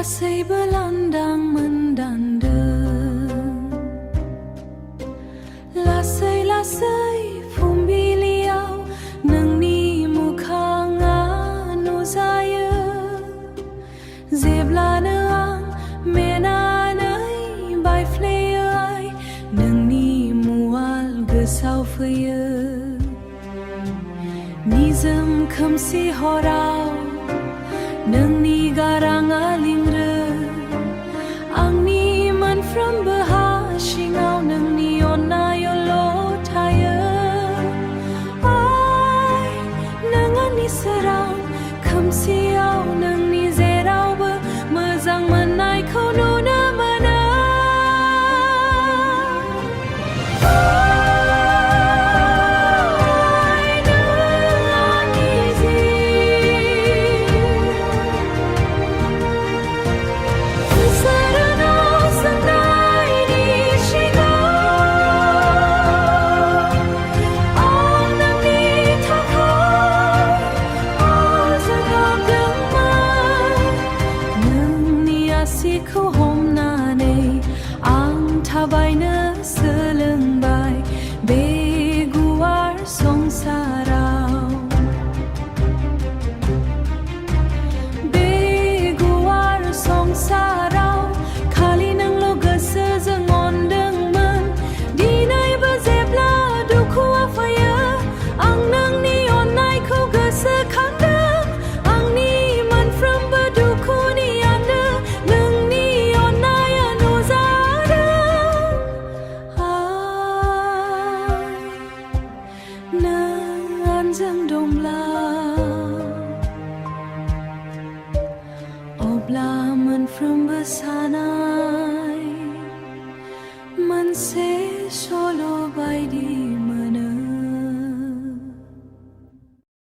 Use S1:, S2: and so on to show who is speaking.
S1: Lasai belandang mendanda, lasai fumbiliau nangni mukanga nuzaya zeblana ang menanai by flayai nangni mual gesau faya nizam khamsi horau nangni garang alingre angni manfram bahashingau nangni onayo lotaya ai nangani serang khamsiau nangni zerauba mozang manai kau nuna mana Kau hom nane ang tabayna selengbai beguar songsarau beguar songsarau kali nang lo gese zengon dengmen dinai bezebla duku afaya ang nang ni onai kau gese kandang ang ni manfram beduku ni anda Nang domla obla man from besanai man se solo by di